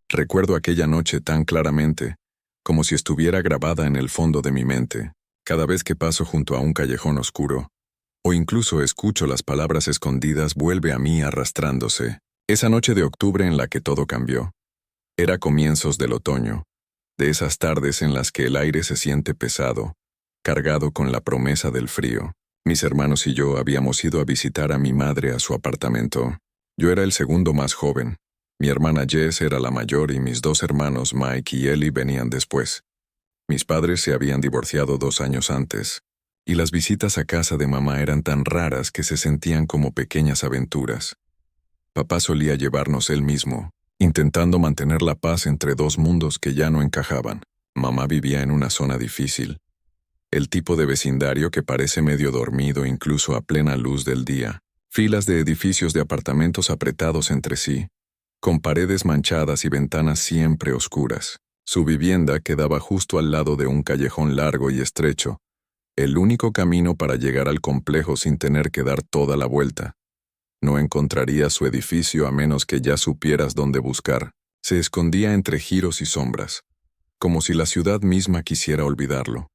Recuerdo aquella noche tan claramente, como si estuviera grabada en el fondo de mi mente. Cada vez que paso junto a un callejón oscuro, o incluso escucho las palabras escondidas, vuelve a mí arrastrándose. Esa noche de octubre en la que todo cambió. Era comienzos del otoño, de esas tardes en las que el aire se siente pesado, cargado con la promesa del frío. Mis hermanos y yo habíamos ido a visitar a mi madre a su apartamento. Yo era el segundo más joven. Mi hermana Jess era la mayor y mis dos hermanos Mike y Ellie venían después. Mis padres se habían divorciado 2 años antes, y las visitas a casa de mamá eran tan raras que se sentían como pequeñas aventuras. Papá solía llevarnos él mismo, intentando mantener la paz entre dos mundos que ya no encajaban. Mamá vivía en una zona difícil. El tipo de vecindario que parece medio dormido incluso a plena luz del día. Filas de edificios de apartamentos apretados entre sí, con paredes manchadas y ventanas siempre oscuras. Su vivienda quedaba justo al lado de un callejón largo y estrecho, el único camino para llegar al complejo sin tener que dar toda la vuelta. No encontrarías su edificio a menos que ya supieras dónde buscar. Se escondía entre giros y sombras, como si la ciudad misma quisiera olvidarlo.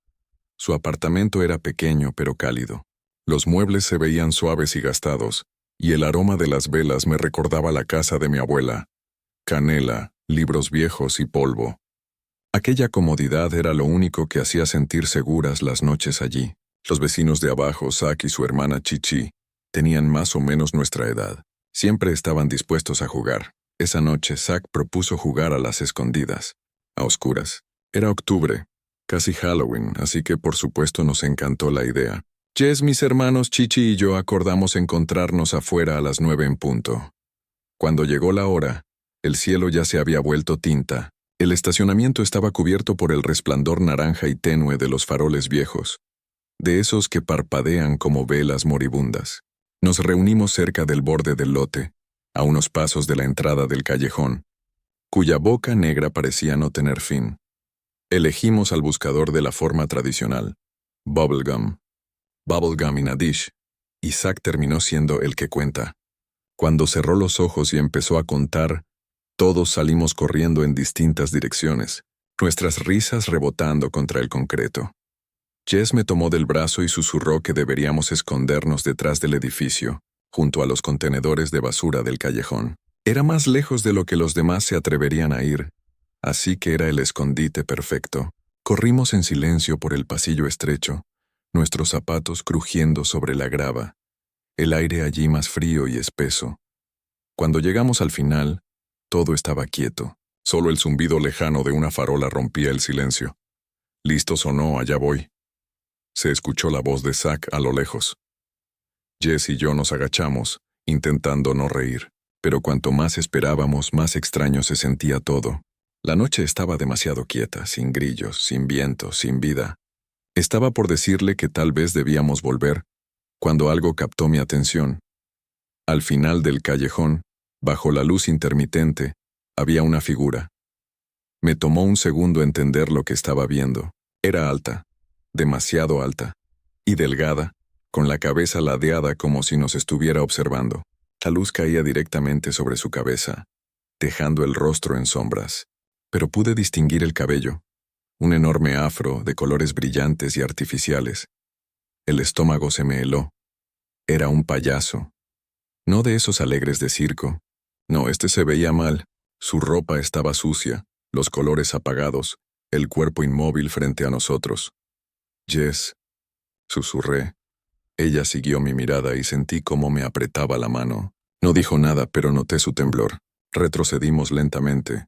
Su apartamento era pequeño pero cálido. Los muebles se veían suaves y gastados, y el aroma de las velas me recordaba la casa de mi abuela. Canela, libros viejos y polvo. Aquella comodidad era lo único que hacía sentir seguras las noches allí. Los vecinos de abajo, Zach y su hermana Chichi, tenían más o menos nuestra edad. Siempre estaban dispuestos a jugar. Esa noche Zach propuso jugar a las escondidas, a oscuras. Era octubre, casi Halloween, así que por supuesto nos encantó la idea. Jess, mis hermanos Chichi y yo acordamos encontrarnos afuera a las 9 en punto. Cuando llegó la hora, el cielo ya se había vuelto tinta. El estacionamiento estaba cubierto por el resplandor naranja y tenue de los faroles viejos, de esos que parpadean como velas moribundas. Nos reunimos cerca del borde del lote, a unos pasos de la entrada del callejón, cuya boca negra parecía no tener fin. Elegimos al buscador de la forma tradicional, Bubblegum in a dish, y Zach terminó siendo el que cuenta. Cuando cerró los ojos y empezó a contar, todos salimos corriendo en distintas direcciones, nuestras risas rebotando contra el concreto. Jess me tomó del brazo y susurró que deberíamos escondernos detrás del edificio, junto a los contenedores de basura del callejón. Era más lejos de lo que los demás se atreverían a ir, así que era el escondite perfecto. Corrimos en silencio por el pasillo estrecho, nuestros zapatos crujiendo sobre la grava, el aire allí más frío y espeso. Cuando llegamos al final, todo estaba quieto. Solo el zumbido lejano de una farola rompía el silencio. ¿Listos o no? Allá voy. Se escuchó la voz de Zach a lo lejos. Jess y yo nos agachamos, intentando no reír, pero cuanto más esperábamos, más extraño se sentía todo. La noche estaba demasiado quieta, sin grillos, sin viento, sin vida. Estaba por decirle que tal vez debíamos volver, cuando algo captó mi atención. Al final del callejón, bajo la luz intermitente, había una figura. Me tomó un segundo entender lo que estaba viendo. Era alta, demasiado alta, y delgada, con la cabeza ladeada como si nos estuviera observando. La luz caía directamente sobre su cabeza, dejando el rostro en sombras. Pero pude distinguir el cabello, un enorme afro de colores brillantes y artificiales. El estómago se me heló. Era un payaso. No de esos alegres de circo. No, este se veía mal. Su ropa estaba sucia, los colores apagados, el cuerpo inmóvil frente a nosotros. Jess, susurré. Ella siguió mi mirada y sentí cómo me apretaba la mano. No dijo nada, pero noté su temblor. Retrocedimos lentamente,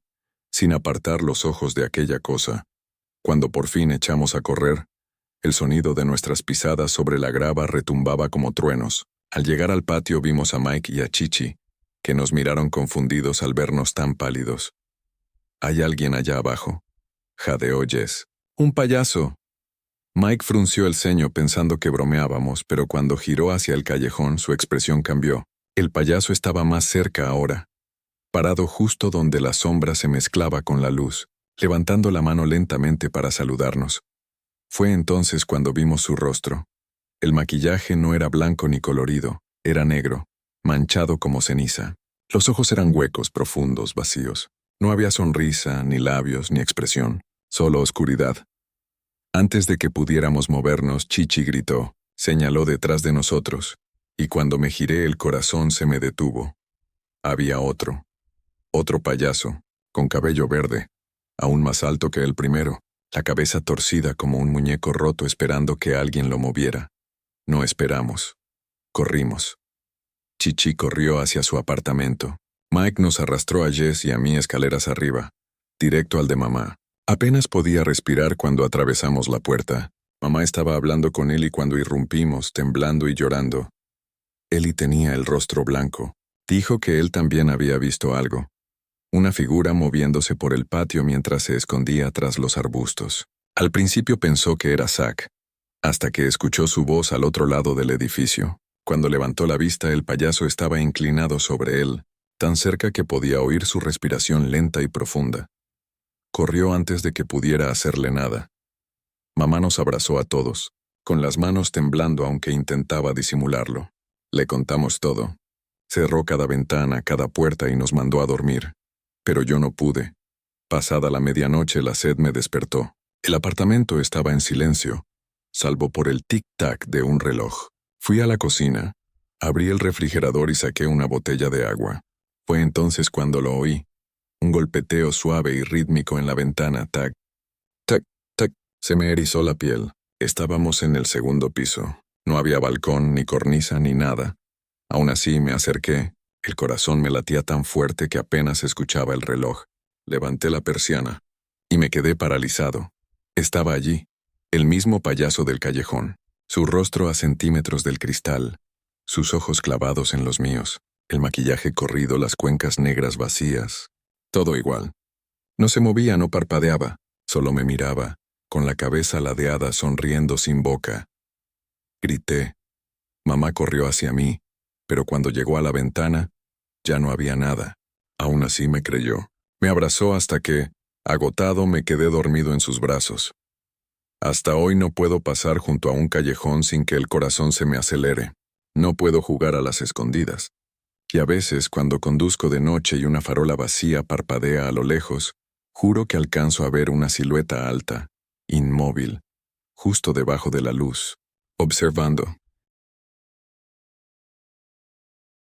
sin apartar los ojos de aquella cosa. Cuando por fin echamos a correr, el sonido de nuestras pisadas sobre la grava retumbaba como truenos. Al llegar al patio vimos a Mike y a Chichi, que nos miraron confundidos al vernos tan pálidos. «Hay alguien allá abajo», jadeó Jess. «¡Un payaso!». Mike frunció el ceño pensando que bromeábamos, pero cuando giró hacia el callejón su expresión cambió. El payaso estaba más cerca ahora, parado justo donde la sombra se mezclaba con la luz, levantando la mano lentamente para saludarnos. Fue entonces cuando vimos su rostro. El maquillaje no era blanco ni colorido, era negro, manchado como ceniza. Los ojos eran huecos, profundos, vacíos. No había sonrisa, ni labios, ni expresión, solo oscuridad. Antes de que pudiéramos movernos, Chichi gritó, señaló detrás de nosotros, y cuando me giré el corazón se me detuvo. Había otro payaso, con cabello verde, aún más alto que el primero, la cabeza torcida como un muñeco roto esperando que alguien lo moviera. No esperamos. Corrimos. Chichi corrió hacia su apartamento. Mike nos arrastró a Jess y a mí escaleras arriba, directo al de mamá. Apenas podía respirar cuando atravesamos la puerta. Mamá estaba hablando con Eli cuando irrumpimos, temblando y llorando. Eli tenía el rostro blanco. Dijo que él también había visto algo. Una figura moviéndose por el patio mientras se escondía tras los arbustos. Al principio pensó que era Zack, hasta que escuchó su voz al otro lado del edificio. Cuando levantó la vista, el payaso estaba inclinado sobre él, tan cerca que podía oír su respiración lenta y profunda. Corrió antes de que pudiera hacerle nada. Mamá nos abrazó a todos, con las manos temblando aunque intentaba disimularlo. Le contamos todo. Cerró cada ventana, cada puerta y nos mandó a dormir. Pero yo no pude. Pasada la medianoche la sed me despertó. El apartamento estaba en silencio, salvo por el tic-tac de un reloj. Fui a la cocina, abrí el refrigerador y saqué una botella de agua. Fue entonces cuando lo oí. Un golpeteo suave y rítmico en la ventana, tac, tac, tac. Se me erizó la piel. Estábamos en el segundo piso. No había balcón, ni cornisa, ni nada. Aún así me acerqué. El corazón me latía tan fuerte que apenas escuchaba el reloj. Levanté la persiana y me quedé paralizado. Estaba allí, el mismo payaso del callejón, su rostro a centímetros del cristal, sus ojos clavados en los míos, el maquillaje corrido, las cuencas negras vacías, todo igual. No se movía, no parpadeaba, solo me miraba, con la cabeza ladeada, sonriendo sin boca. Grité. Mamá corrió hacia mí, pero cuando llegó a la ventana, ya no había nada. Aún así me creyó. Me abrazó hasta que, agotado, me quedé dormido en sus brazos. Hasta hoy no puedo pasar junto a un callejón sin que el corazón se me acelere. No puedo jugar a las escondidas. Y a veces, cuando conduzco de noche y una farola vacía parpadea a lo lejos, juro que alcanzo a ver una silueta alta, inmóvil, justo debajo de la luz, observando.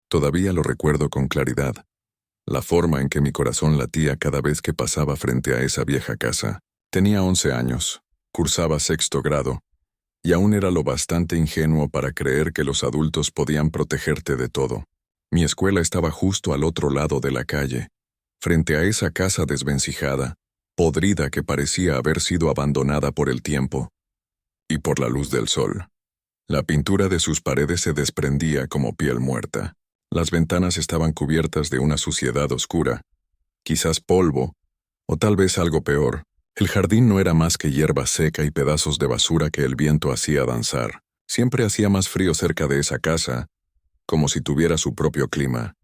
Todavía lo recuerdo con claridad, la forma en que mi corazón latía cada vez que pasaba frente a esa vieja casa. Tenía 11 años, cursaba 6º grado, y aún era lo bastante ingenuo para creer que los adultos podían protegerte de todo. Mi escuela estaba justo al otro lado de la calle, frente a esa casa desvencijada, podrida que parecía haber sido abandonada por el tiempo y por la luz del sol. La pintura de sus paredes se desprendía como piel muerta. Las ventanas estaban cubiertas de una suciedad oscura, quizás polvo, o tal vez algo peor. El jardín no era más que hierba seca y pedazos de basura que el viento hacía danzar. Siempre hacía más frío cerca de esa casa, como si tuviera su propio clima.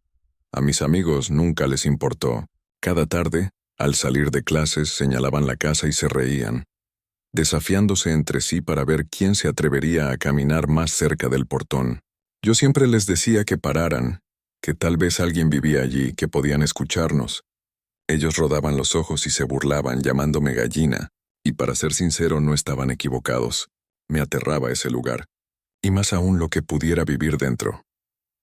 A mis amigos nunca les importó. Cada tarde, al salir de clases, señalaban la casa y se reían, desafiándose entre sí para ver quién se atrevería a caminar más cerca del portón. Yo siempre les decía que pararan, que tal vez alguien vivía allí, que podían escucharnos. Ellos rodaban los ojos y se burlaban, llamándome gallina, y para ser sincero no estaban equivocados. Me aterraba ese lugar, y más aún lo que pudiera vivir dentro.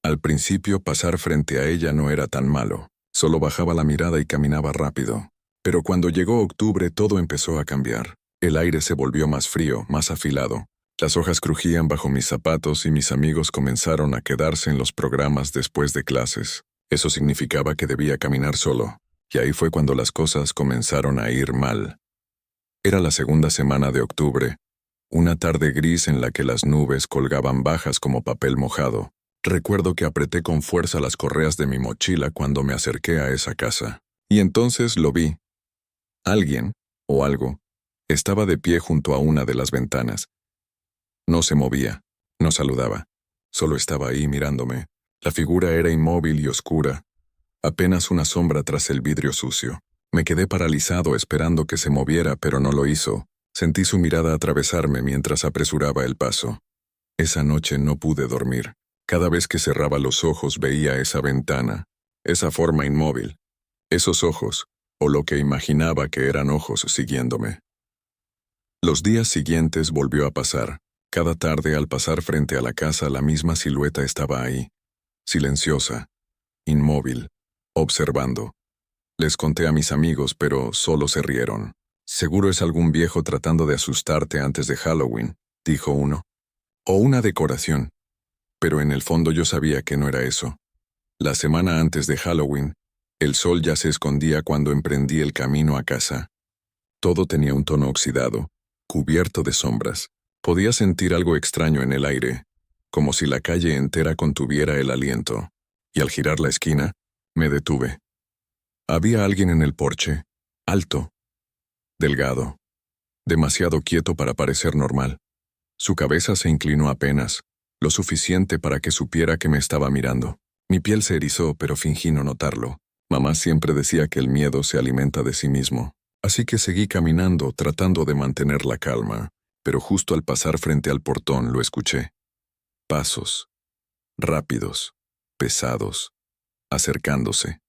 Al principio pasar frente a ella no era tan malo, solo bajaba la mirada y caminaba rápido. Pero cuando llegó octubre todo empezó a cambiar. El aire se volvió más frío, más afilado. Las hojas crujían bajo mis zapatos y mis amigos comenzaron a quedarse en los programas después de clases. Eso significaba que debía caminar solo, y ahí fue cuando las cosas comenzaron a ir mal. Era la segunda semana de octubre, una tarde gris en la que las nubes colgaban bajas como papel mojado. Recuerdo que apreté con fuerza las correas de mi mochila cuando me acerqué a esa casa. Y entonces lo vi. Alguien, o algo, estaba de pie junto a una de las ventanas. No se movía, no saludaba, solo estaba ahí mirándome. La figura era inmóvil y oscura, apenas una sombra tras el vidrio sucio. Me quedé paralizado esperando que se moviera, pero no lo hizo. Sentí su mirada atravesarme mientras apresuraba el paso. Esa noche no pude dormir. Cada vez que cerraba los ojos veía esa ventana, esa forma inmóvil, esos ojos, o lo que imaginaba que eran ojos siguiéndome. Los días siguientes volvió a pasar. Cada tarde al pasar frente a la casa la misma silueta estaba ahí, silenciosa, inmóvil, observando. Les conté a mis amigos, pero solo se rieron. «Seguro es algún viejo tratando de asustarte antes de Halloween», dijo uno. «O una decoración». Pero en el fondo yo sabía que no era eso. La semana antes de Halloween, el sol ya se escondía cuando emprendí el camino a casa. Todo tenía un tono oxidado, cubierto de sombras. Podía sentir algo extraño en el aire, como si la calle entera contuviera el aliento. Y al girar la esquina, me detuve. Había alguien en el porche, alto, delgado, demasiado quieto para parecer normal. Su cabeza se inclinó apenas, lo suficiente para que supiera que me estaba mirando. Mi piel se erizó, pero fingí no notarlo. Mamá siempre decía que el miedo se alimenta de sí mismo. Así que seguí caminando, tratando de mantener la calma, pero justo al pasar frente al portón lo escuché. Pasos, rápidos, pesados, acercándose.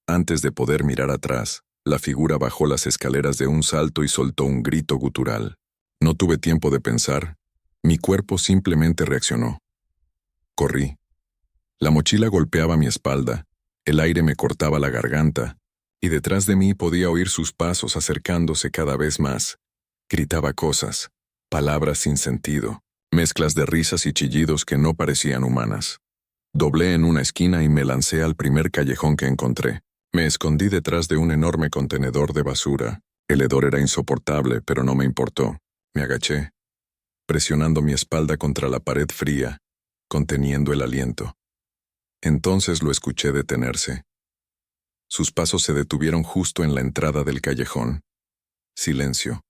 Antes de poder mirar atrás, la figura bajó las escaleras de un salto y soltó un grito gutural. No tuve tiempo de pensar. Mi cuerpo simplemente reaccionó. Corrí. La mochila golpeaba mi espalda, el aire me cortaba la garganta, y detrás de mí podía oír sus pasos acercándose cada vez más. Gritaba cosas, palabras sin sentido, mezclas de risas y chillidos que no parecían humanas. Doblé en una esquina y me lancé al primer callejón que encontré. Me escondí detrás de un enorme contenedor de basura. El hedor era insoportable, pero no me importó. Me agaché, presionando mi espalda contra la pared fría, conteniendo el aliento. Entonces lo escuché detenerse. Sus pasos se detuvieron justo en la entrada del callejón. Silencio.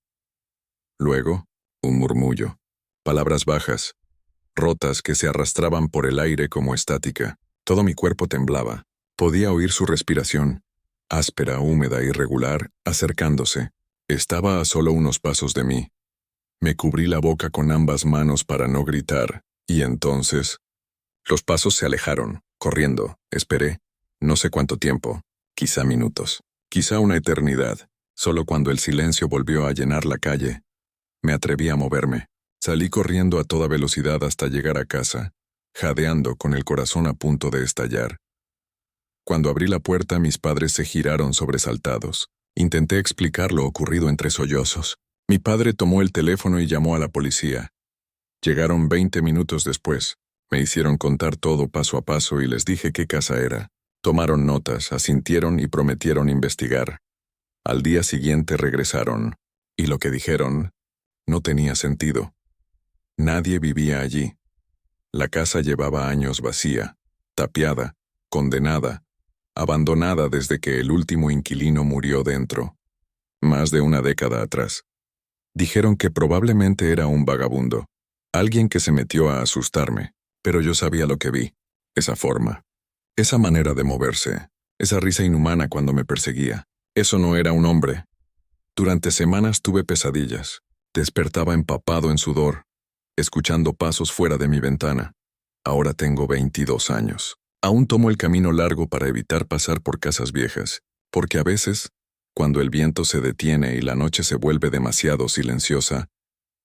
Luego, un murmullo. Palabras bajas, rotas que se arrastraban por el aire como estática. Todo mi cuerpo temblaba. Podía oír su respiración, áspera, húmeda, irregular, acercándose. Estaba a solo unos pasos de mí. Me cubrí la boca con ambas manos para no gritar, y entonces... Los pasos se alejaron, corriendo. Esperé. No sé cuánto tiempo, quizá minutos, quizá una eternidad. Solo cuando el silencio volvió a llenar la calle, me atreví a moverme. Salí corriendo a toda velocidad hasta llegar a casa, jadeando con el corazón a punto de estallar. Cuando abrí la puerta, mis padres se giraron sobresaltados. Intenté explicar lo ocurrido entre sollozos. Mi padre tomó el teléfono y llamó a la policía. Llegaron 20 minutos después. Me hicieron contar todo paso a paso y les dije qué casa era. Tomaron notas, asintieron y prometieron investigar. Al día siguiente regresaron, y lo que dijeron no tenía sentido. Nadie vivía allí. La casa llevaba años vacía, tapiada, condenada, abandonada desde que el último inquilino murió dentro, más de una década atrás. Dijeron que probablemente era un vagabundo, alguien que se metió a asustarme, pero yo sabía lo que vi, esa forma, esa manera de moverse, esa risa inhumana cuando me perseguía. Eso no era un hombre. Durante semanas tuve pesadillas. Despertaba empapado en sudor, escuchando pasos fuera de mi ventana. Ahora tengo 22 años. Aún tomo el camino largo para evitar pasar por casas viejas, porque a veces, cuando el viento se detiene y la noche se vuelve demasiado silenciosa,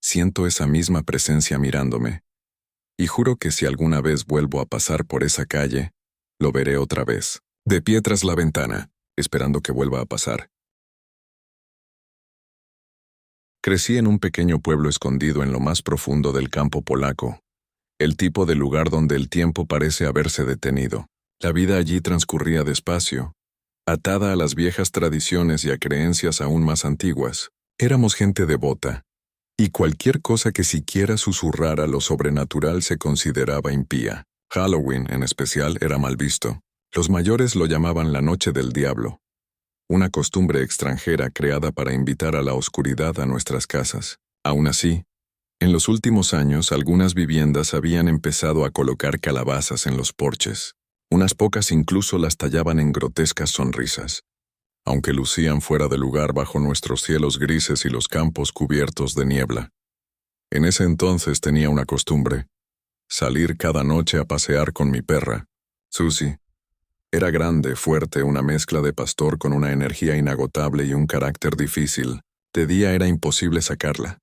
siento esa misma presencia mirándome. Y juro que si alguna vez vuelvo a pasar por esa calle, lo veré otra vez, de pie tras la ventana, esperando que vuelva a pasar. Crecí en un pequeño pueblo escondido en lo más profundo del campo polaco, el tipo de lugar donde el tiempo parece haberse detenido. La vida allí transcurría despacio, atada a las viejas tradiciones y a creencias aún más antiguas. Éramos gente devota, y cualquier cosa que siquiera susurrara lo sobrenatural se consideraba impía. Halloween, en especial, era mal visto. Los mayores lo llamaban la Noche del Diablo, una costumbre extranjera creada para invitar a la oscuridad a nuestras casas. Aún así, en los últimos años algunas viviendas habían empezado a colocar calabazas en los porches. Unas pocas incluso las tallaban en grotescas sonrisas. aunque lucían fuera de lugar bajo nuestros cielos grises y los campos cubiertos de niebla. En ese entonces tenía una costumbre: salir cada noche a pasear con mi perra, Susie. Era grande, fuerte, una mezcla de pastor con una energía inagotable y un carácter difícil. De día era imposible sacarla.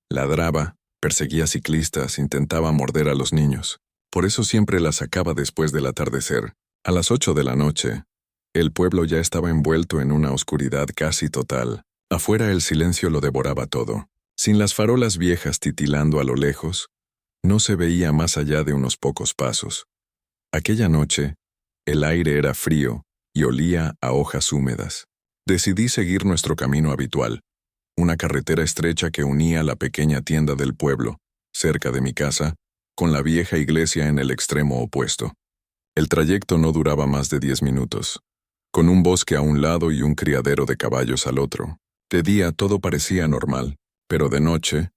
Ladraba, perseguía ciclistas, intentaba morder a los niños. Por eso siempre la sacaba después del atardecer. A las 8 de la noche, el pueblo ya estaba envuelto en una oscuridad casi total. Afuera el silencio lo devoraba todo. Sin las farolas viejas titilando a lo lejos, no se veía más allá de unos pocos pasos. Aquella noche, el aire era frío y olía a hojas húmedas. Decidí seguir nuestro camino habitual, una carretera estrecha que unía la pequeña tienda del pueblo, cerca de mi casa, con la vieja iglesia en el extremo opuesto. El trayecto no duraba más de 10 minutos, con un bosque a un lado y un criadero de caballos al otro. De día todo parecía normal, pero de noche,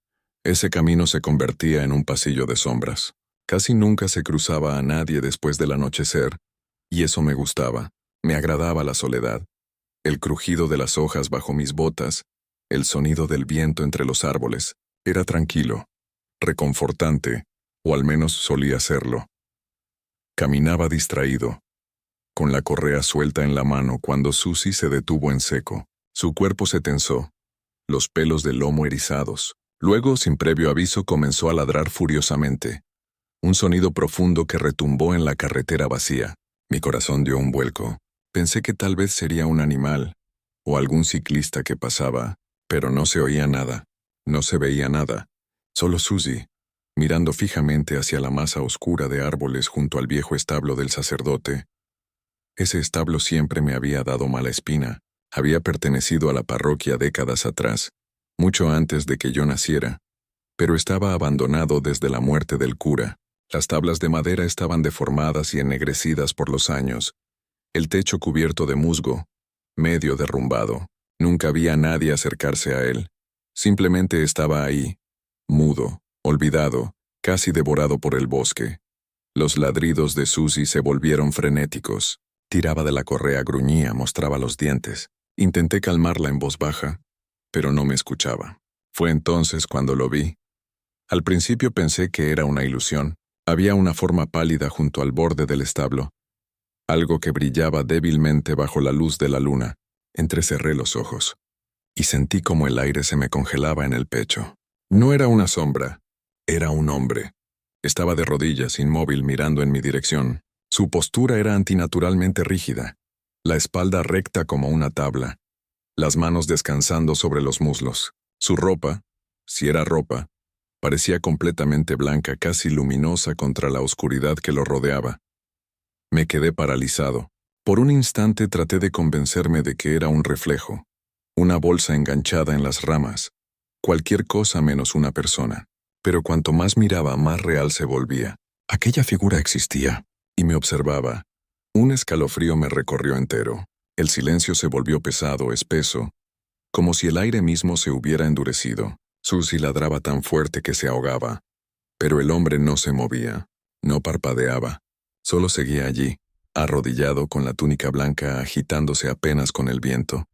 ese camino se convertía en un pasillo de sombras. Casi nunca se cruzaba a nadie después del anochecer, y eso me gustaba. Me agradaba la soledad, el crujido de las hojas bajo mis botas, el sonido del viento entre los árboles. Era tranquilo, reconfortante, o al menos solía serlo. Caminaba distraído, con la correa suelta en la mano cuando Susie se detuvo en seco. Su cuerpo se tensó, los pelos del lomo erizados. Luego, sin previo aviso, comenzó a ladrar furiosamente. Un sonido profundo que retumbó en la carretera vacía. Mi corazón dio un vuelco. Pensé que tal vez sería un animal, o algún ciclista que pasaba, pero no se oía nada, no se veía nada. Solo Susie, mirando fijamente hacia la masa oscura de árboles junto al viejo establo del sacerdote. Ese establo siempre me había dado mala espina. Había pertenecido a la parroquia décadas atrás, mucho antes de que yo naciera, pero estaba abandonado desde la muerte del cura. Las tablas de madera estaban deformadas y ennegrecidas por los años, el techo cubierto de musgo, medio derrumbado. Nunca había nadie acercarse a él. Simplemente estaba ahí, mudo, olvidado, casi devorado por el bosque. Los ladridos de Susie se volvieron frenéticos. Tiraba de la correa, gruñía, mostraba los dientes. Intenté calmarla en voz baja, pero no me escuchaba. Fue entonces cuando lo vi. Al principio pensé que era una ilusión. Había una forma pálida junto al borde del establo, algo que brillaba débilmente bajo la luz de la luna. Entrecerré los ojos y sentí como el aire se me congelaba en el pecho. No era una sombra, era un hombre. Estaba de rodillas, inmóvil, mirando en mi dirección. Su postura era antinaturalmente rígida, la espalda recta como una tabla, las manos descansando sobre los muslos. Su ropa, si era ropa, parecía completamente blanca, casi luminosa contra la oscuridad que lo rodeaba. Me quedé paralizado. Por un instante traté de convencerme de que era un reflejo, una bolsa enganchada en las ramas, cualquier cosa menos una persona. Pero cuanto más miraba, más real se volvía. Aquella figura existía, y me observaba. Un escalofrío me recorrió entero. El silencio se volvió pesado, espeso, como si el aire mismo se hubiera endurecido. Susie ladraba tan fuerte que se ahogaba, pero el hombre no se movía, no parpadeaba, solo seguía allí, arrodillado con la túnica blanca agitándose apenas con el viento.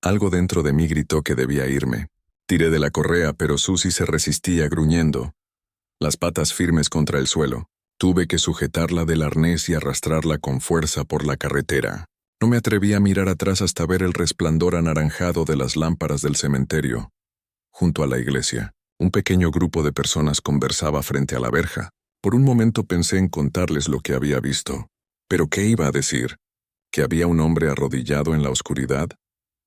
Algo dentro de mí gritó que debía irme. Tiré de la correa, pero Susie se resistía gruñendo, las patas firmes contra el suelo. Tuve que sujetarla del arnés y arrastrarla con fuerza por la carretera. No me atreví a mirar atrás hasta ver el resplandor anaranjado de las lámparas del cementerio. Junto a la iglesia, un pequeño grupo de personas conversaba frente a la verja. Por un momento pensé en contarles lo que había visto. ¿Pero qué iba a decir? ¿Que había un hombre arrodillado en la oscuridad,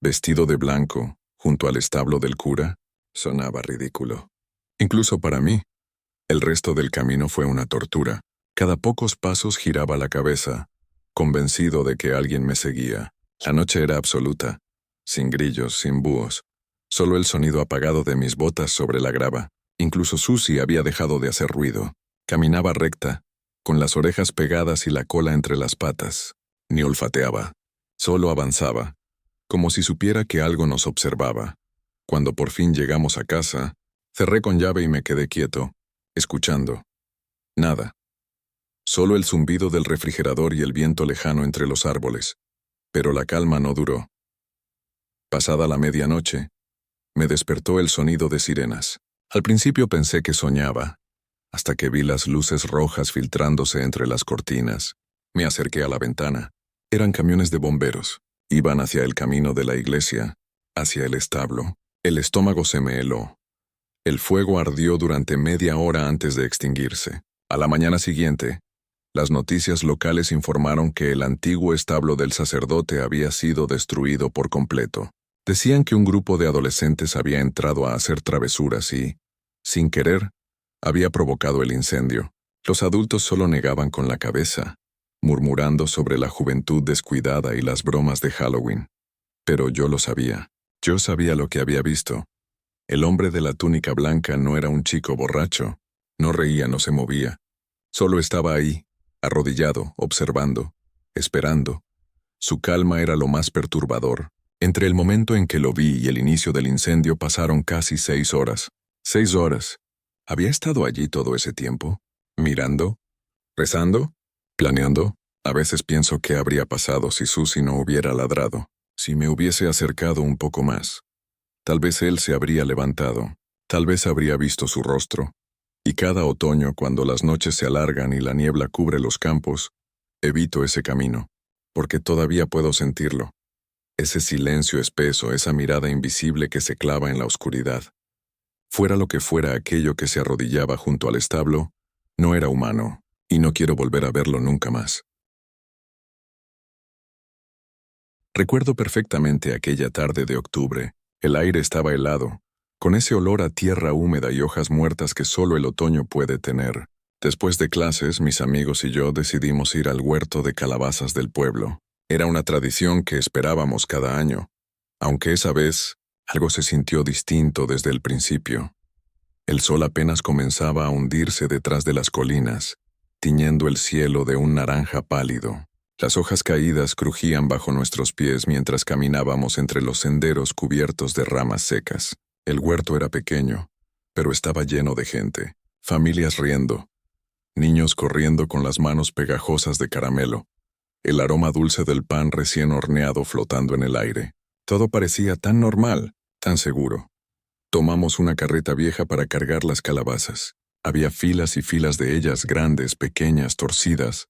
vestido de blanco, junto al establo del cura? Sonaba ridículo. Incluso para mí. El resto del camino fue una tortura. Cada pocos pasos giraba la cabeza, convencido de que alguien me seguía. La noche era absoluta, sin grillos, sin búhos. Solo el sonido apagado de mis botas sobre la grava. Incluso Susie había dejado de hacer ruido. Caminaba recta, con las orejas pegadas y la cola entre las patas. Ni olfateaba. Solo avanzaba, como si supiera que algo nos observaba. Cuando por fin llegamos a casa, cerré con llave y me quedé quieto, escuchando. Nada. Solo el zumbido del refrigerador y el viento lejano entre los árboles. Pero la calma no duró. Pasada la medianoche, me despertó el sonido de sirenas. Al principio pensé que soñaba, hasta que vi las luces rojas filtrándose entre las cortinas. Me acerqué a la ventana. Eran camiones de bomberos. Iban hacia el camino de la iglesia, hacia el establo. El estómago se me heló. El fuego ardió durante media hora antes de extinguirse. A la mañana siguiente, las noticias locales informaron que el antiguo establo del sacerdote había sido destruido por completo. Decían que un grupo de adolescentes había entrado a hacer travesuras y, sin querer, había provocado el incendio. Los adultos solo negaban con la cabeza, murmurando sobre la juventud descuidada y las bromas de Halloween. Pero yo lo sabía. Yo sabía lo que había visto. El hombre de la túnica blanca no era un chico borracho. No reía, no se movía. Solo estaba ahí, arrodillado, observando, esperando. Su calma era lo más perturbador. Entre el momento en que lo vi y el inicio del incendio pasaron casi 6 horas. 6 horas. ¿Había estado allí todo ese tiempo? ¿Mirando? ¿Rezando? ¿Planeando? A veces pienso qué habría pasado si Susie no hubiera ladrado, si me hubiese acercado un poco más. Tal vez él se habría levantado, tal vez habría visto su rostro. Y cada otoño, cuando las noches se alargan y la niebla cubre los campos, evito ese camino, porque todavía puedo sentirlo. Ese silencio espeso, esa mirada invisible que se clava en la oscuridad. Fuera lo que fuera aquello que se arrodillaba junto al establo, no era humano, y no quiero volver a verlo nunca más. Recuerdo perfectamente aquella tarde de octubre. El aire estaba helado, con ese olor a tierra húmeda y hojas muertas que solo el otoño puede tener. Después de clases, mis amigos y yo decidimos ir al huerto de calabazas del pueblo. Era una tradición que esperábamos cada año, aunque esa vez algo se sintió distinto desde el principio. El sol apenas comenzaba a hundirse detrás de las colinas, tiñendo el cielo de un naranja pálido. Las hojas caídas crujían bajo nuestros pies mientras caminábamos entre los senderos cubiertos de ramas secas. El huerto era pequeño, pero estaba lleno de gente, familias riendo, niños corriendo con las manos pegajosas de caramelo, el aroma dulce del pan recién horneado flotando en el aire. Todo parecía tan normal, tan seguro. Tomamos una carreta vieja para cargar las calabazas. Había filas y filas de ellas grandes, pequeñas, torcidas,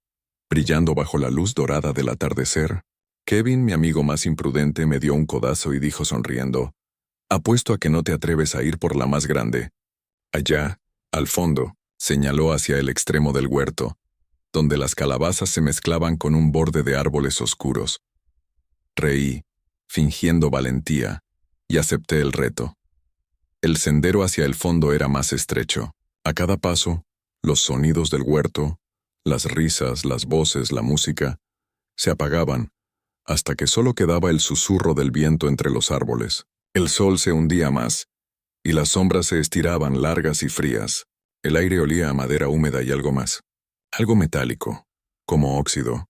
brillando bajo la luz dorada del atardecer. Kevin, mi amigo más imprudente, me dio un codazo y dijo sonriendo: «Apuesto a que no te atreves a ir por la más grande». Allá, al fondo, señaló hacia el extremo del huerto, donde las calabazas se mezclaban con un borde de árboles oscuros. Reí, fingiendo valentía, y acepté el reto. El sendero hacia el fondo era más estrecho. A cada paso, los sonidos del huerto, las risas, las voces, la música, se apagaban, hasta que solo quedaba el susurro del viento entre los árboles. El sol se hundía más, y las sombras se estiraban largas y frías. El aire olía a madera húmeda y algo más. Algo metálico, como óxido.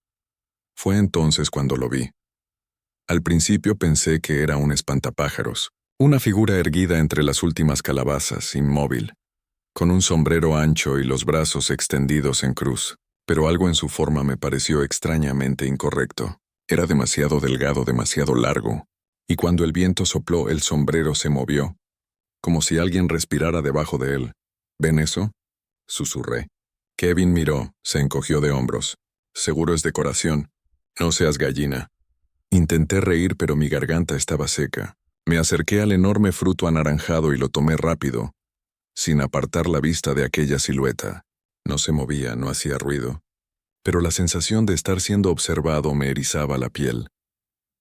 Fue entonces cuando lo vi. Al principio pensé que era un espantapájaros, una figura erguida entre las últimas calabazas, inmóvil, con un sombrero ancho y los brazos extendidos en cruz, pero algo en su forma me pareció extrañamente incorrecto. Era demasiado delgado, demasiado largo, y cuando el viento sopló el sombrero se movió, como si alguien respirara debajo de él. ¿Ven eso?, susurré. Kevin miró, se encogió de hombros. Seguro es decoración. No seas gallina. Intenté reír, pero mi garganta estaba seca. Me acerqué al enorme fruto anaranjado y lo tomé rápido, sin apartar la vista de aquella silueta. No se movía, no hacía ruido, pero la sensación de estar siendo observado me erizaba la piel.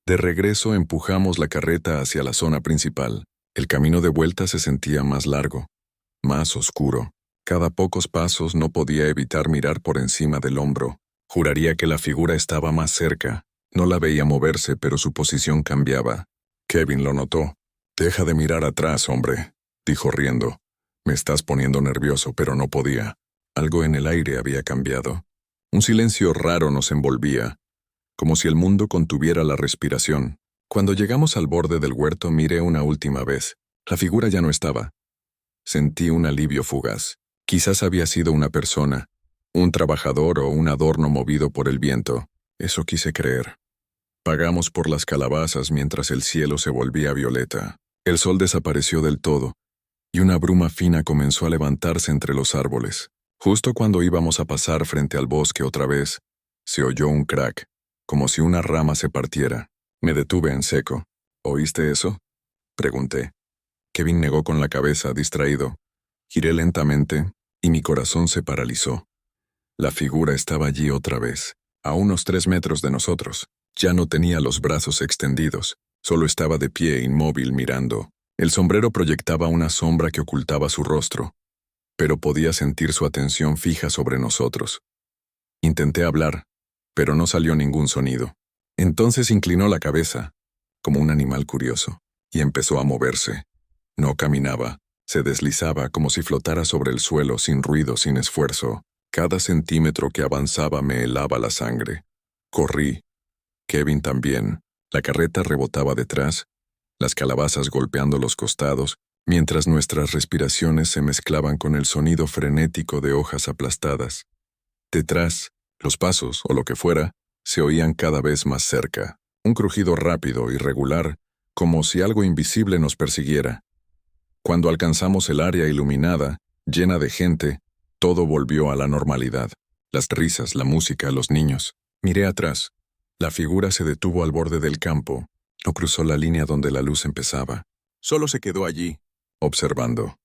De regreso empujamos la carreta hacia la zona principal. El camino de vuelta se sentía más largo, más oscuro. Cada pocos pasos no podía evitar mirar por encima del hombro. Juraría que la figura estaba más cerca. No la veía moverse, pero su posición cambiaba. Kevin lo notó. «Deja de mirar atrás, hombre», dijo riendo. «Me estás poniendo nervioso», pero no podía. Algo en el aire había cambiado. Un silencio raro nos envolvía, como si el mundo contuviera la respiración. Cuando llegamos al borde del huerto miré una última vez. La figura ya no estaba. Sentí un alivio fugaz. Quizás había sido una persona, un trabajador o un adorno movido por el viento. Eso quise creer. Pagamos por las calabazas mientras el cielo se volvía violeta. El sol desapareció del todo, y una bruma fina comenzó a levantarse entre los árboles. Justo cuando íbamos a pasar frente al bosque otra vez, se oyó un crack, como si una rama se partiera. Me detuve en seco. ¿Oíste eso?, pregunté. Kevin negó con la cabeza, distraído. Giré lentamente, y mi corazón se paralizó. La figura estaba allí otra vez, a unos 3 metros de nosotros. Ya no tenía los brazos extendidos, solo estaba de pie, inmóvil, mirando. El sombrero proyectaba una sombra que ocultaba su rostro, pero podía sentir su atención fija sobre nosotros. Intenté hablar, pero no salió ningún sonido. Entonces inclinó la cabeza, como un animal curioso, y empezó a moverse. No caminaba, se deslizaba como si flotara sobre el suelo sin ruido, sin esfuerzo. Cada centímetro que avanzaba me helaba la sangre. Corrí. Kevin también. La carreta rebotaba detrás, las calabazas golpeando los costados, mientras nuestras respiraciones se mezclaban con el sonido frenético de hojas aplastadas. Detrás, los pasos, o lo que fuera, se oían cada vez más cerca. Un crujido rápido, irregular, como si algo invisible nos persiguiera. Cuando alcanzamos el área iluminada, llena de gente, todo volvió a la normalidad. Las risas, la música, los niños. Miré atrás. La figura se detuvo al borde del campo. No cruzó la línea donde la luz empezaba. Solo se quedó allí, observando.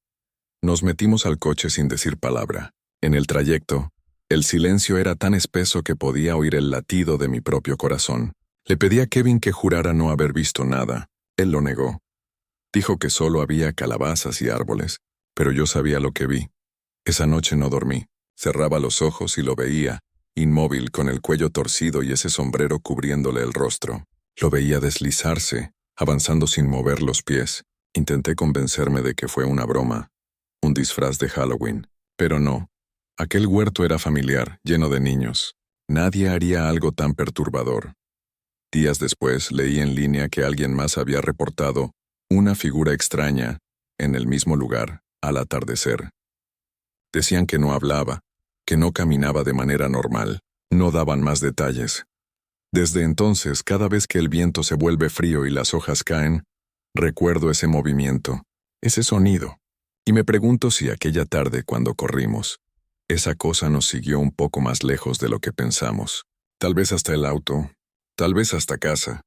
Nos metimos al coche sin decir palabra. En el trayecto, el silencio era tan espeso que podía oír el latido de mi propio corazón. Le pedí a Kevin que jurara no haber visto nada. Él lo negó. Dijo que solo había calabazas y árboles, pero yo sabía lo que vi. Esa noche no dormí. Cerraba los ojos y lo veía, inmóvil, con el cuello torcido y ese sombrero cubriéndole el rostro. Lo veía deslizarse, avanzando sin mover los pies. Intenté convencerme de que fue una broma, un disfraz de Halloween, pero no. Aquel huerto era familiar, lleno de niños. Nadie haría algo tan perturbador. Días después leí en línea que alguien más había reportado una figura extraña en el mismo lugar al atardecer. Decían que no hablaba, que no caminaba de manera normal. No daban más detalles. Desde entonces, cada vez que el viento se vuelve frío y las hojas caen, recuerdo ese movimiento, ese sonido, y me pregunto si aquella tarde cuando corrimos, esa cosa nos siguió un poco más lejos de lo que pensamos. Tal vez hasta el auto, tal vez hasta casa.